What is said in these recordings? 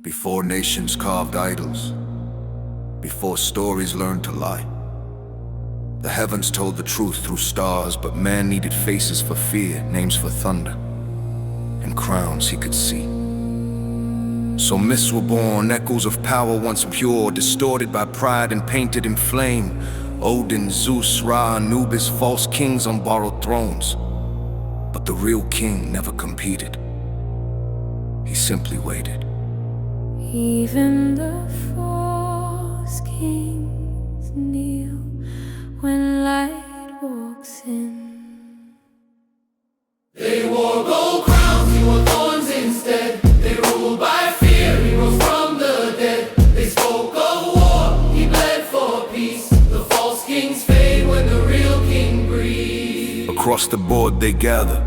Before nations carved idols, before stories learned to lie, the heavens told the truth through stars, but man needed faces for fear, names for thunder, and crowns he could see. So myths were born, echoes of power once pure, distorted by pride and painted in flame. Odin, Zeus, Ra, Anubis, false kings on borrowed thrones. But the real king never competed. He simply waited. Even the false kings kneel when light walks in. They wore gold crowns, he wore thorns instead. They ruled by fear, he rose from the dead. They spoke of war, he bled for peace. The false kings fade when the real king breathes. Across the board they gather,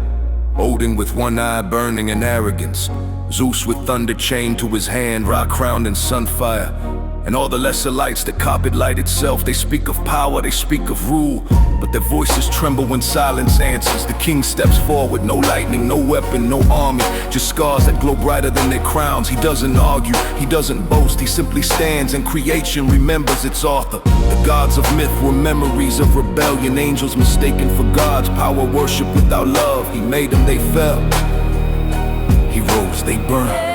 Odin with one eye burning in arrogance, Zeus with thunder chained to his hand, Ra crowned in sunfire, and all the lesser lights that copied light itself. They speak of power, they speak of rule, but their voices tremble when silence answers. The king steps forward, no lightning, no weapon, no army, just scars that glow brighter than their crowns. He doesn't argue, he doesn't boast, he simply stands, and creation remembers its author. The gods of myth were memories of rebellion, angels mistaken for gods, power worship without love. He made them, they fell. He rose, they burned.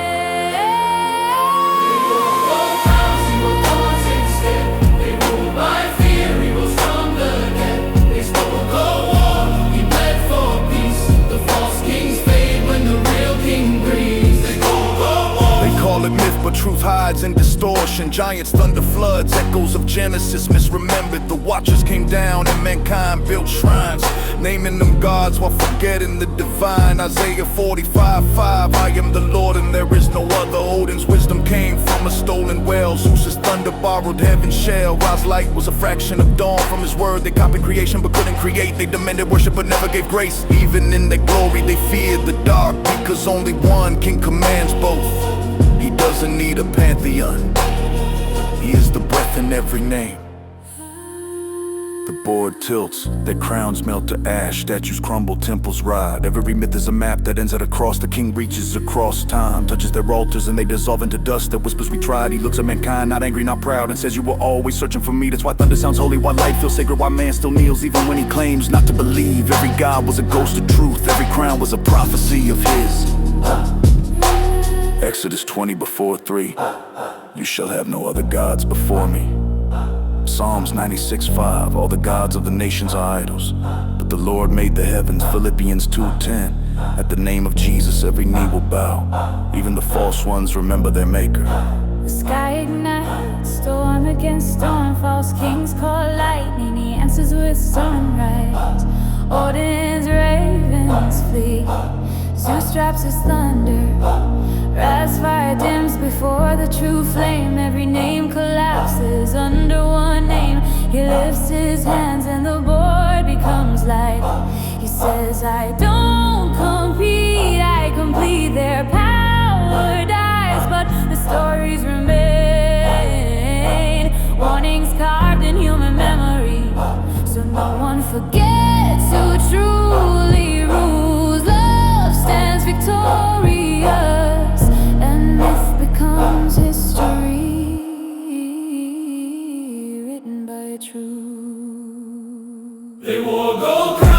But truth hides in distortion. Giants, thunder, floods, echoes of Genesis misremembered. The watchers came down and mankind built shrines, naming them gods while forgetting the divine. Isaiah 45:5, I am the Lord and there is no other. Odin's wisdom came from a stolen well. Zeus's thunder borrowed heaven's shell. Ra's light was a fraction of dawn. From his word they copied creation but couldn't create. They demanded worship but never gave grace. Even in their glory they feared the dark, because only one king commands both. He doesn't need a pantheon, he is the breath in every name. The board tilts, their crowns melt to ash, statues crumble, temples ride. Every myth is a map that ends at a cross. The king reaches across time, touches their altars and they dissolve into dust. That whispers we tried. He looks at mankind, not angry, not proud, and says you were always searching for me. That's why thunder sounds holy, why life feels sacred, why man still kneels even when he claims not to believe. Every god was a ghost of truth, every crown was a prophecy of his. Exodus 20:3, you shall have no other gods before me. Psalms 96:5, all the gods of the nations are idols, but the Lord made the heavens. Philippians 2:10, at the name of Jesus every knee will bow, even the false ones remember their maker. The sky ignites, storm against storm. False kings call lightning, he answers with sunrise. Odin's ravens flee, Zeus drops his thunder. Ra's fire dims before the true flame. Every name collapses under one name. He lifts his hands and the board becomes light. He says, I don't compete, I complete. Their power dies, but the stories remain. Warnings carved in human memory, so no one forgets who truly rules. Love stands victorious, and myth becomes history, written by truth. They wore gold crowns.